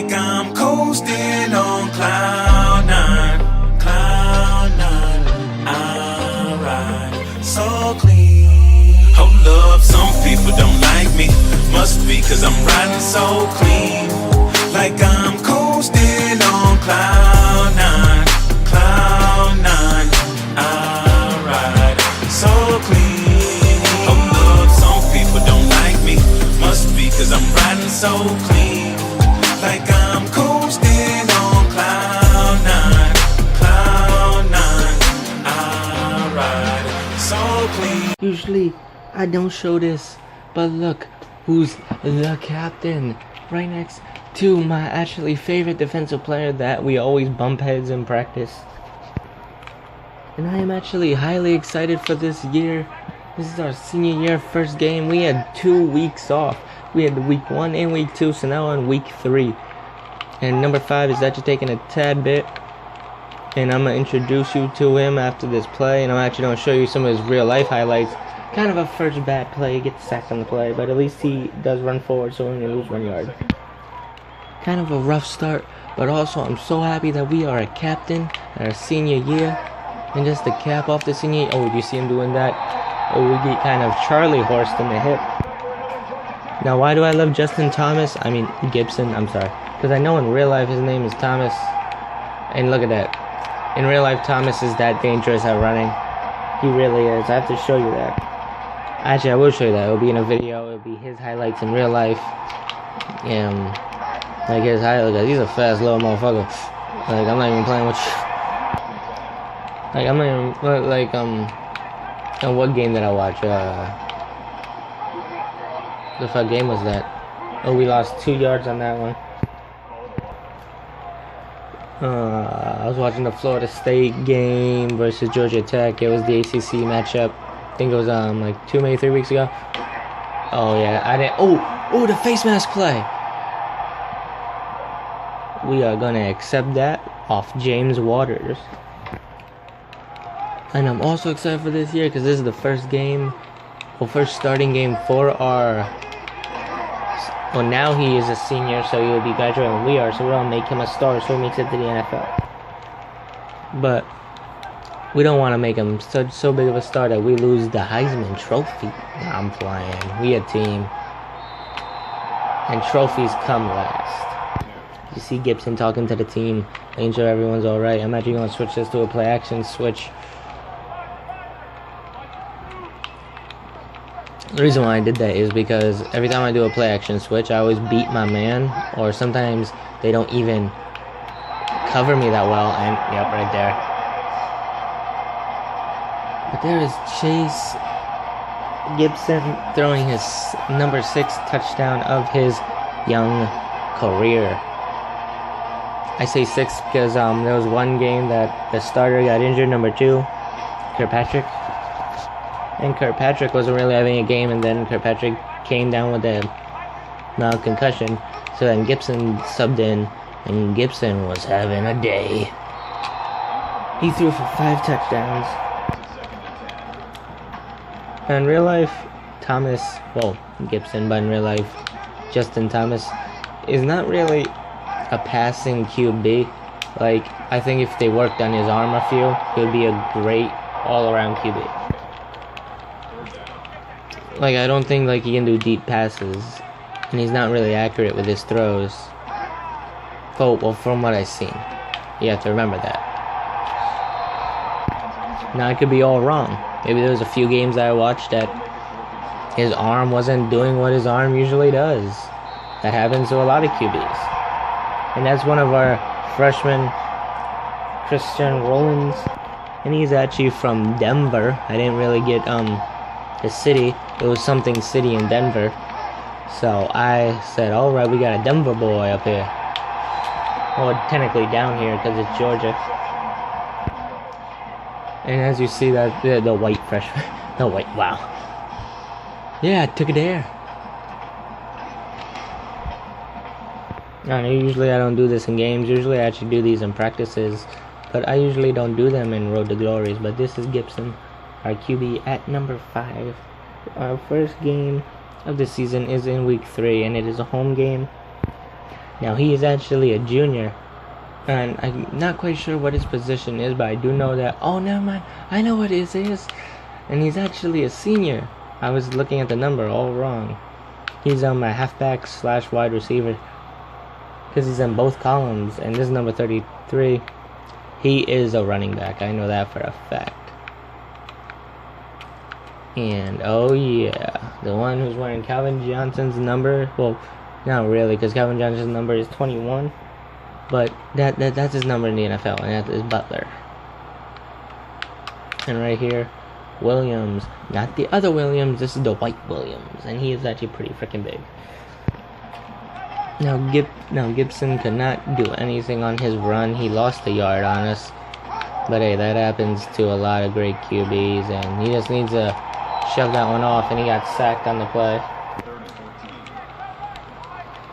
like I'm coasting on cloud nine, cloud nine. I ride so clean. Hold up, some people don't like me. Must be 'cause I'm riding so clean. Like I'm coasting on cloud nine, cloud nine. I ride so clean. Hold up, some people don't like me. Must be 'cause I'm riding so clean. Like I'm coasting on cloud nine, cloud nine. I ride so clean. Usually I don't show this, but look who's the captain right next to my actually favorite defensive player that we always bump heads in practice. And I am actually highly excited for this year. This is our senior year first game. We had 2 weeks off. We had week 1 and week 2, so now on week 3. And number 5 is actually taking a tad bit. And I'm going to introduce you to him after this play. And I'm actually going to show you some of his real life highlights. Kind of a first bad play, gets sacked on the play, but at least he does run forward, so we're going to lose 1 yard. Kind of a rough start, but also I'm so happy that we are a captain in our senior year. And just to cap off the senior, oh, do you see him doing that? Oh, we get kind of Charlie horsed in the hip. Now, why do I love Gibson, I'm sorry. Because I know in real life his name is Thomas. And look at that. In real life, Thomas is that dangerous at running. He really is. I have to show you that. Actually, I will show you that. It will be in a video. It will be his highlights in real life. Like his highlights. He's a fast little motherfucker. Like, I'm not even playing with you. Like, I'm not even, what game did I watch? The fuck game was that? Oh, we lost 2 yards on that one. I was watching the Florida State game versus Georgia Tech. It was the ACC matchup. I think it was like 2, maybe 3 weeks ago. Oh yeah, I didn't. Oh, the face mask play. We are gonna accept that off James Waters. And I'm also excited for this year because this is the first game, first starting game for our. Well, now he is a senior, so he will be graduating when we are, so we're gonna make him a star so he makes it to the NFL. But we don't want to make him so big of a star that we lose the Heisman Trophy. Nah, I'm playing. We a team. And trophies come last. You see Gibson talking to the team, making sure everyone's alright. I'm actually gonna switch this to a play action switch. The reason why I did that is because every time I do a play action switch, I always beat my man, or sometimes they don't even cover me that well, and yep, right there. But there is Chase Gibson throwing his number 6 touchdown of his young career. I say 6 because there was one game that the starter got injured, number 2, Kirkpatrick. And Kirkpatrick wasn't really having a game, and then Kirkpatrick came down with a mild concussion. So then Gibson subbed in, and Gibson was having a day. He threw for 5 touchdowns. In real life, Gibson, but in real life, Justin Thomas is not really a passing QB. Like, I think if they worked on his arm a few, he would be a great all-around QB. Like, I don't think like he can do deep passes, and he's not really accurate with his throws. Well, from what I've seen, you have to remember that. Now I could be all wrong. Maybe there was a few games that I watched that his arm wasn't doing what his arm usually does. That happens to a lot of QBs, and that's one of our freshmen, Christian Rollins, and he's actually from Denver. I didn't really get the city. It was something city in Denver. So I said, alright, we got a Denver boy up here. Well, technically down here because it's Georgia. And as you see, that the white freshman. Wow. Yeah, I took it there. I know usually I don't do this in games. Usually I actually do these in practices. But I usually don't do them in Road to Glories. But this is Gibson, our QB at number 5. Our first game of the season is in week 3, and it is a home game. Now he is actually a junior, and I'm not quite sure what his position is, but I do know that, oh never mind, I know what his is, and he's actually a senior. I was looking at the number all wrong. He's on my halfback / wide receiver, because he's in both columns, and this is number 33. He is a running back, I know that for a fact. And oh yeah, the one who's wearing Calvin Johnson's number, well, not really, because Calvin Johnson's number is 21, but that's his number in the NFL, and that is Butler. And right here, Williams, not the other Williams, this is the white Williams, and he is actually pretty freaking big. Now Gibson could not do anything on his run. He lost a yard on us, but hey, that happens to a lot of great QBs, and he just needs to shove that one off, and he got sacked on the play.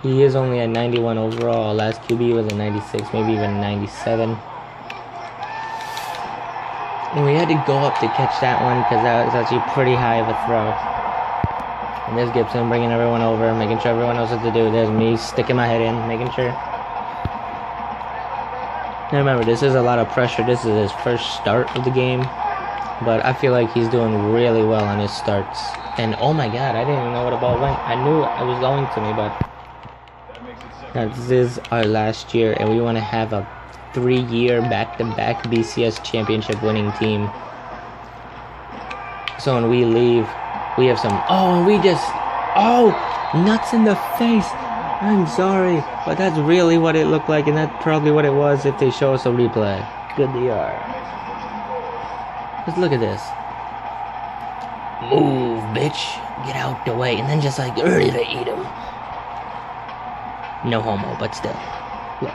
He is only a 91 overall. Last QB was a 96, maybe even a 97. And we had to go up to catch that one because that was actually pretty high of a throw. And there's Gibson bringing everyone over, making sure everyone knows what to do. There's me sticking my head in, making sure. Now remember, this is a lot of pressure. This is his first start of the game. But I feel like he's doing really well on his starts. And oh my god, I didn't even know where the ball went. I knew it was going to me, but... Now this is our last year, and we want to have a 3-year back-to-back BCS championship winning team. So when we leave, we have some... Oh, and we just... Oh! Nuts in the face! I'm sorry, but that's really what it looked like, and that's probably what it was if they show us a replay. Good DR. Just look at this. Move, bitch. Get out the way. And then just like, ready to eat him. No homo, but still. Look.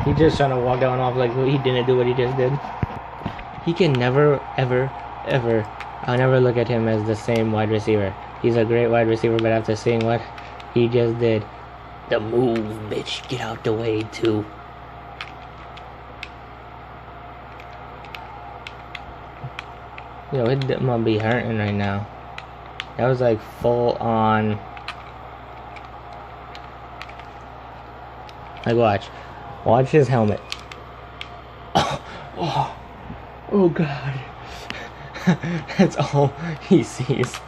He's just trying to walk down off like he didn't do what he just did. He can never, ever, ever... I'll never look at him as the same wide receiver. He's a great wide receiver, but after seeing what he just did, the move, bitch, get out the way, too. Yo, it must be hurting right now. That was like full on. Like, watch his helmet. Oh god. That's all he sees.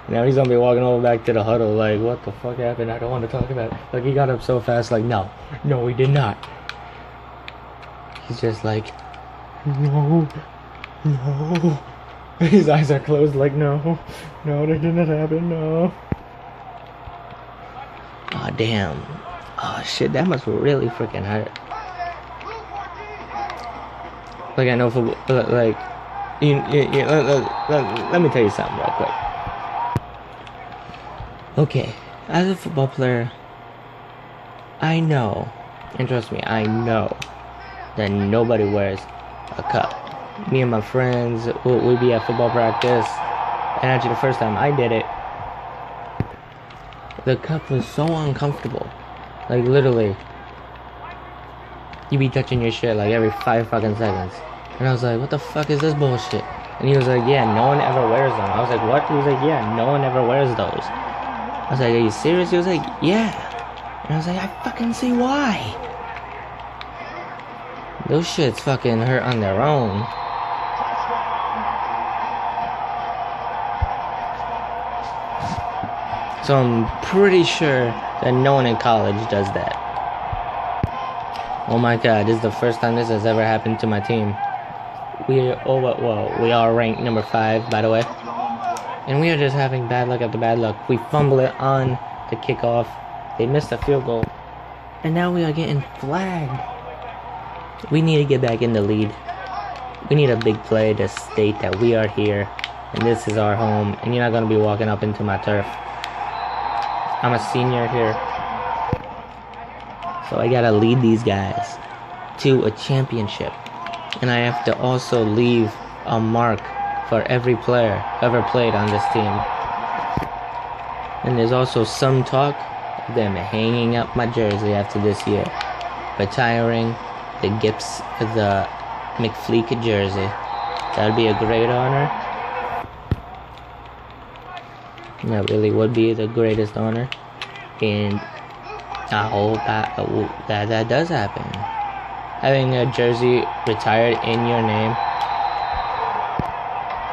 Now he's gonna be walking over back to the huddle like, what the fuck happened? I don't want to talk about it. Like, he got up so fast, like, no, he did not. He's just like, no. His eyes are closed like, no, that didn't happen, no. Oh damn. Oh shit, that must really freaking hurt. Like, I know for, like, let me tell you something real quick. Okay, as a football player, I know, and trust me, I know that nobody wears a cup. Me and my friends, we'd be at football practice, and actually the first time I did it, the cup was so uncomfortable. Like, literally, you be touching your shit like every 5 fucking seconds. And I was like, what the fuck is this bullshit? And he was like, yeah, no one ever wears them. I was like, what? He was like, yeah, no one ever wears those. I was like, are you serious? He was like, yeah. And I was like, I fucking see why. Those shits fucking hurt on their own. So I'm pretty sure that no one in college does that. Oh my god, this is the first time this has ever happened to my team. We are ranked number 5, by the way. And we are just having bad luck after bad luck. We fumble it on the kickoff. They missed a field goal. And now we are getting flagged. We need to get back in the lead. We need a big play to state that we are here. And this is our home. And you're not going to be walking up into my turf. I'm a senior here. So I got to lead these guys to a championship. And I have to also leave a mark for every player ever played on this team. And there's also some talk of them hanging up my jersey after this year, retiring the McFleek jersey. That'd be a great honor. That really would be the greatest honor. And I hope that does happen. Having a jersey retired in your name.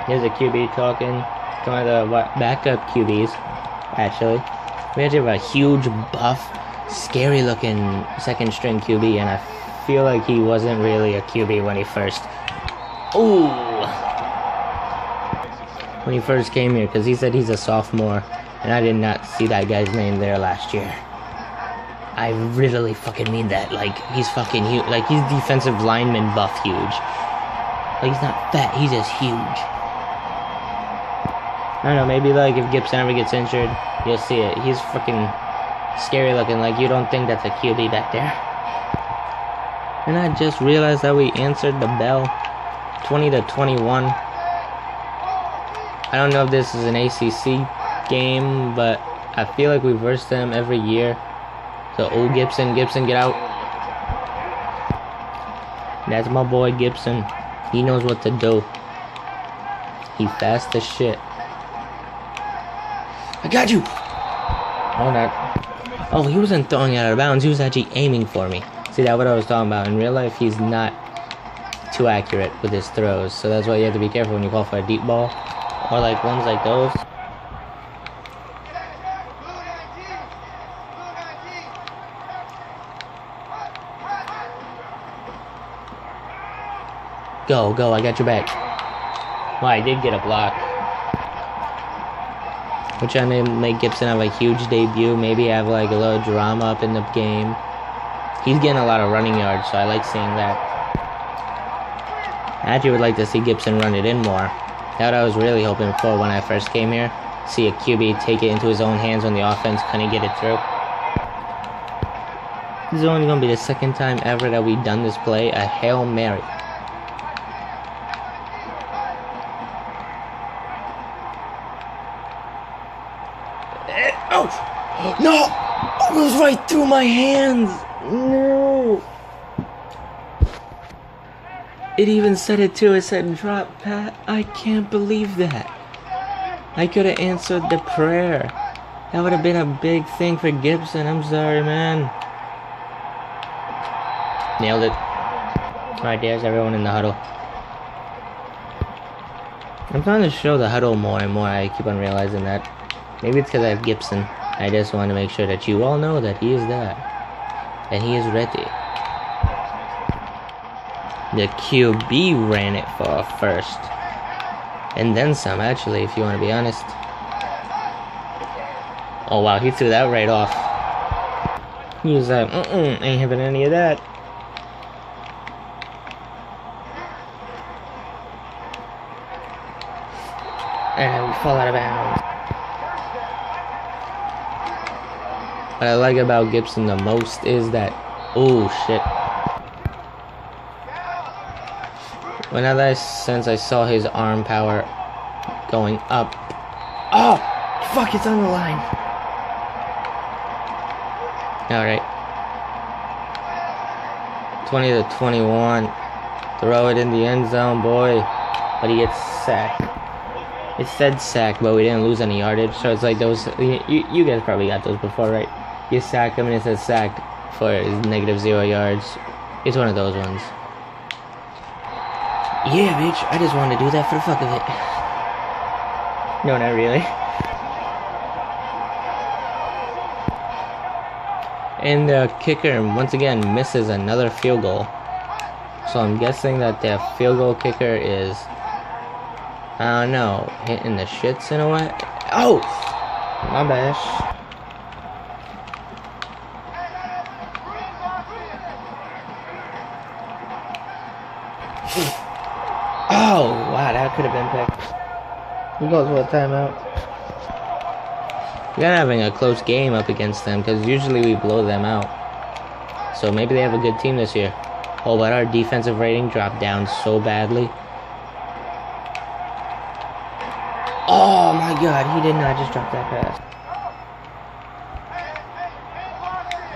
There's a QB talking. One of the backup QBs, actually. We actually have a huge, buff, scary looking second string QB, and I feel like he wasn't really a QB when he first. Ooh! When he first came here, because he said he's a sophomore, and I did not see that guy's name there last year. I really fucking mean that. Like, he's fucking huge. Like, he's defensive lineman buff huge. Like, he's not fat, he's just huge. I don't know, maybe like if Gibson ever gets injured, you'll see it. He's fucking scary looking, like you don't think that's a QB back there. And I just realized that we answered the bell. 20-21. I don't know if this is an ACC game, but I feel like we verse them every year. So, oh, Gibson, get out. That's my boy Gibson. He knows what to do. He fast as shit. I got you! Oh, that. Oh, he wasn't throwing it out of bounds. He was actually aiming for me. See, that's what I was talking about. In real life, he's not too accurate with his throws. So that's why you have to be careful when you call for a deep ball. Or like ones like those. Go, I got your back. Well, I did get a block. We're trying to make Gibson have a huge debut. Maybe have like a little drama up in the game. He's getting a lot of running yards, so I like seeing that. I actually would like to see Gibson run it in more. That's what I was really hoping for when I first came here. See a QB take it into his own hands when the offense couldn't get it through. This is only going to be the second time ever that we've done this play, a Hail Mary. Oh! No! It was right through my hands! No! It even said it too. It said drop pat. I can't believe that. I could have answered the prayer. That would have been a big thing for Gibson. I'm sorry, man. Nailed it. Alright, there's everyone in the huddle. I'm trying to show the huddle more and more. I keep on realizing that. Maybe it's because I have Gibson. I just want to make sure that you all know that he is there. And he is ready. The QB ran it for a first. And then some, actually, if you want to be honest. Oh, wow, he threw that right off. He was like, ain't having any of that. And we fall out of bounds. What I like about Gibson the most is that, oh shit. Since I saw his arm power going up. Oh, fuck, it's on the line. Alright. 20-21. Throw it in the end zone, boy. But he gets sacked. It said sack, but we didn't lose any yardage. So it's like those. You guys probably got those before, right? You sack him and it says sacked for -0 yards. It's one of those ones. Yeah, bitch. I just wanted to do that for the fuck of it. No, not really. And the kicker, once again, misses another field goal. So I'm guessing that the field goal kicker is, I don't know, hitting the shits in a way. Oh! My bad. Oh, wow, that could have been picked. He goes for a timeout. We're having a close game up against them because usually we blow them out. So maybe they have a good team this year. Oh, but our defensive rating dropped down so badly. Oh my god, he did not just drop that pass.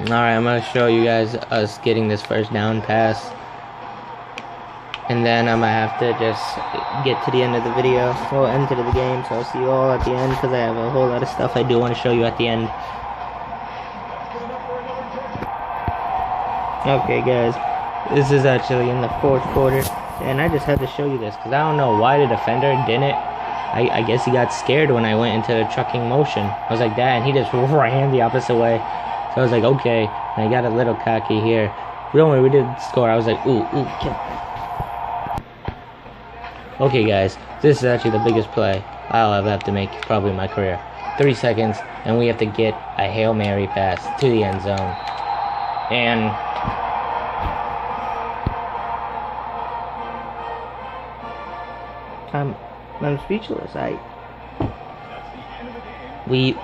Alright, I'm going to show you guys us getting this first down pass. And then I might have to just get to the end of the video, or end to the game, so I'll see you all at the end, because I have a whole lot of stuff I do want to show you at the end. Okay guys, this is actually in the 4th quarter, and I just had to show you this, because I don't know why the defender didn't. I guess he got scared when I went into the trucking motion. I was like that, and he just ran the opposite way. So I was like, okay, and I got a little cocky here. Don't worry, we did score. I was like, ooh, kill. Okay guys, this is actually the biggest play I'll ever have to make probably in my career. 3 seconds, and we have to get a Hail Mary pass to the end zone. And I'm speechless. We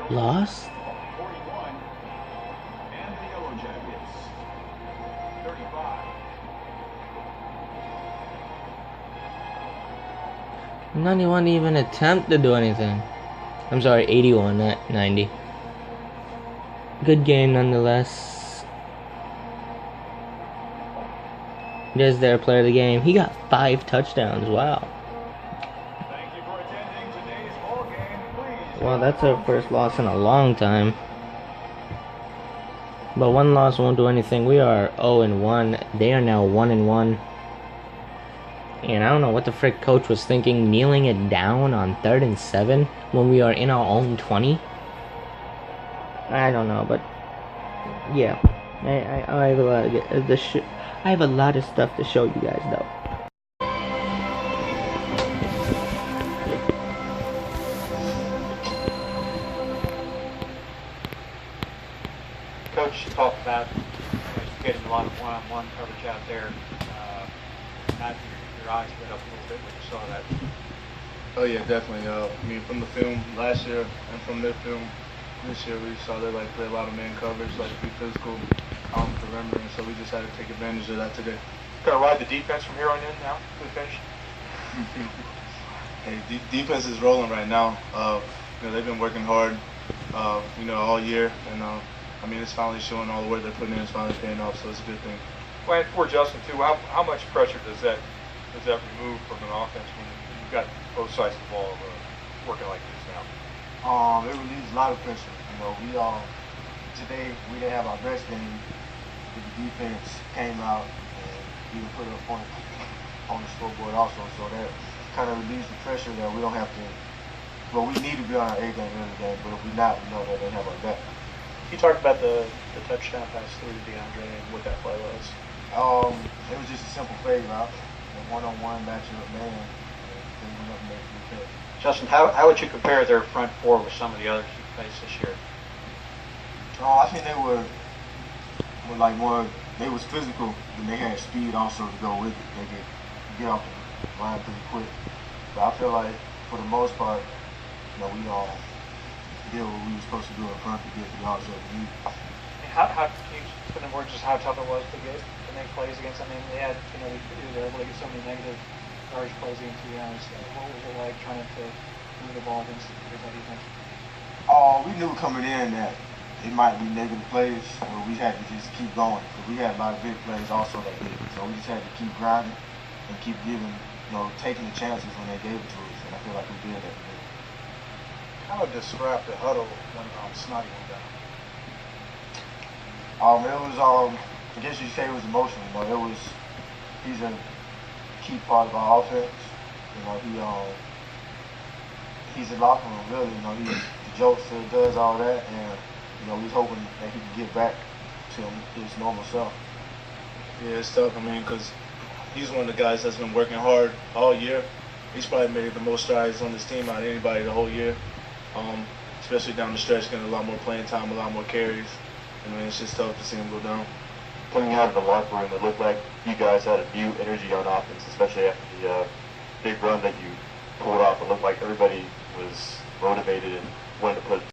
lost? Not even attempt to do anything. I'm sorry, 81, not 90. Good game nonetheless. There's their player of the game. He got 5 touchdowns. Wow. Thank you for attending today's ball game. Please. Well, that's our first loss in a long time. But one loss won't do anything. We are 0-1. They are now 1-1. And I don't know what the frick coach was thinking, kneeling it down on 3rd and 7 when we are in our own 20. I don't know, but yeah, I have a lot of I have a lot of stuff to show you guys though. Coach talked about getting a lot of one-on-one coverage out there. Not your eyes lit up a little bit when you saw that. Oh yeah, definitely. I mean, from the film last year and from their film this year, we saw they play a lot of man coverage, be physical, perimeter, and so we just had to take advantage of that today. Gonna ride the defense from here on in now to the finish. Hey, defense is rolling right now. They've been working hard, all year, and I mean, it's finally showing. All the work they're putting in is finally paying off, so it's a good thing. Well, and for Justin too, how much pressure does that remove from an offense when you've got both sides of the ball working like this now? It relieves a lot of pressure. Today we didn't have our best game, but the defense came out and even put a point on the scoreboard also. So that kind of relieves the pressure that we don't have to. Well, we need to be on our A game every game, but if we're not, we know that they have our back. You talked about the touchdown pass through to DeAndre and what that play was. It was just a simple fade route, a one-on-one matchup man, and they went up and made the catch. Justin, how would you compare their front four with some of the others you faced this year? I think they were more. They was physical, and they had speed also to go with it. They could get off the line pretty quick. But I feel like for the most part, we all did what we were supposed to do in front to get the yards that we need. How can you put in words just how tough it was to make plays against? I mean, they had they were able to get so many negative yardage plays against you guys. What was it like trying to move the ball against that defense? We knew coming in that it might be negative plays, but we had to just keep going. But we had a lot of big plays also that big, so we just had to keep grinding and keep giving, taking the chances when they gave it to us. And I feel like we did that today. How would describe the huddle when Snotty went down? It was, I guess you say it was emotional. He's a key part of our offense. He's a locker room, really. He jokester, does all that, and he's hoping that he can get back to his normal self. Yeah, it's tough. Because he's one of the guys that's been working hard all year. He's probably made the most strides on this team out of anybody the whole year. Especially down the stretch, getting a lot more playing time, a lot more carries. It's just tough to see him go down. Coming out of the locker room, it looked like you guys had a new energy on offense, especially after the big run that you pulled off. It looked like everybody was motivated and wanted to put